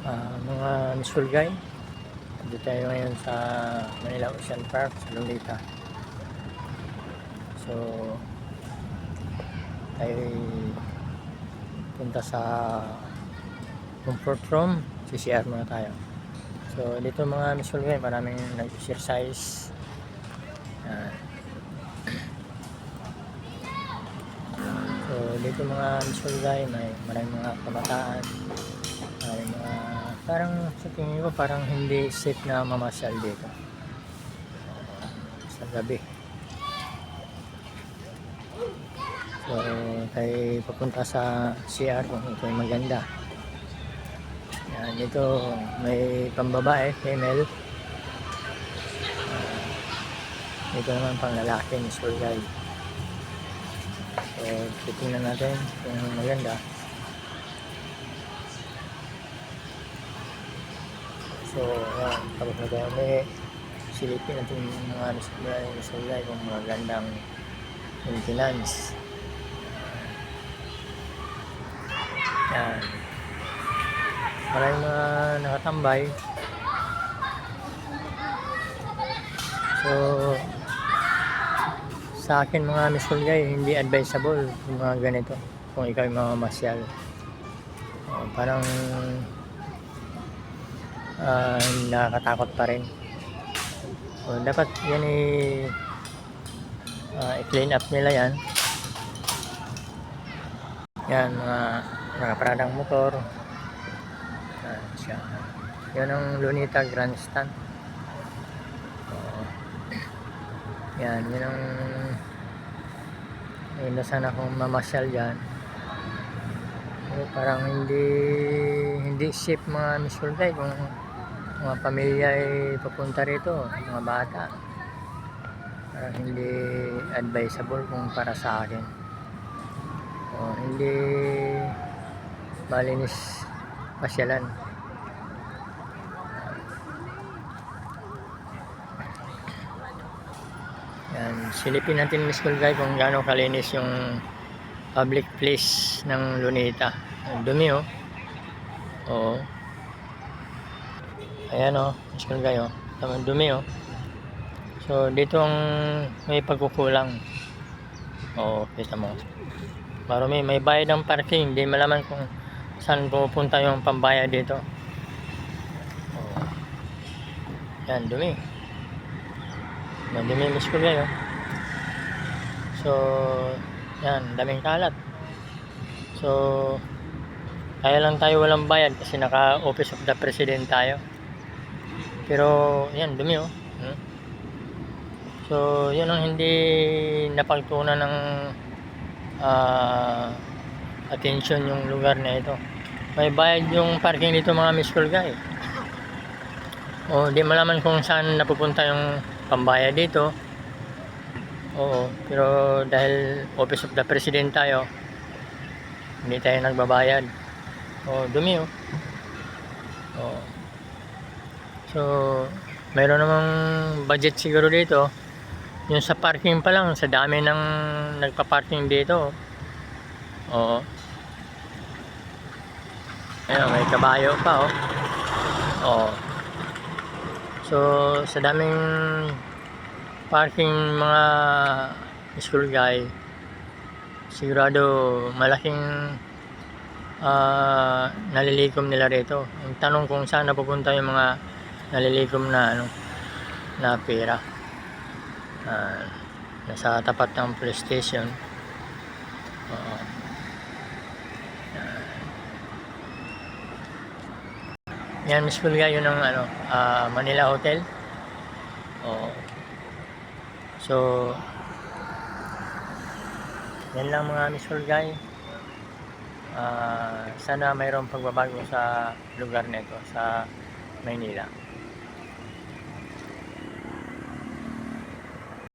Mga misulgay, dito tayo ngayon sa Manila Ocean Park sa Lolita. So tayo punta sa comfort room, CCR muna tayo. So dito mga misulgay, maraming nag-exercise. So dito mga misulgay, may maraming mga kabataan, maraming mga parang sa tingin ko parang hindi safe na mamasyal dito sa gabi. So tayo papunta sa CR kung ito ay maganda. Yan, dito may pambabae, female. Dito naman pang lalaki, misulgay. So titingnan natin kung maganda. So yan, tapos na tayo may silipin natin yung mga misulgay kung magandang maintenance. Yan, maraming mga nakatambay. So sa akin mga misulgay, hindi advisable yung mga ganito kung ikaw ay mamamasyal. Parang nakakatakot pa rin. Dapat yan i-clean up nila yan. Yan, mga nakaparadang motor. Yan ang Lunita Grandstand. Yan, yun ang na sana kung mamasyal dyan. Parang hindi safe mga misulgay kung mga pamilya ay papunta rito, mga bata. Parang hindi advisable kung para sa akin. Hindi malinis pasyalan. Yan, silipin natin misulgay kung gaano kalinis yung public place ng Lunita. Dumi oh. Oo. Ayan oh, misulgay oh. Tamang dumi oh. So dito ang may pagkukulang. Oo, kita mo. Marami may bayad ng parking, hindi malaman kung saan pupunta yung pambayad dito. Oo. Yan, dumi. Madumi misulgay oh. So yan, daming kalat. So kaya lang tayo walang bayad kasi naka Office of the President tayo. Pero yan, dumi oh. So yun ang hindi napagtuunan ng attention yung lugar na ito. May bayad yung parking dito mga misulgay. Di malaman kung saan napupunta yung pambayad dito. Oo, pero dahil Office of the President tayo, hindi tayo nagbabayad. Dumi oh. So mayroon namang budget siguro dito. Yung sa parking pa lang, sa dami ng nagpa-parking dito. Oo. Ayun, may kabayo pa oh. So sa daming parking mga misulgay, sigurado malaking nalilikom nila rito. Ang tanong kung saan napupunta yung mga nalilikom na pera. Nasa tapat ng police station. Yan misulgay yun ng Manila Hotel. So yan lang mga misulgay. Sana mayroong pagbabago sa lugar nito sa Maynila.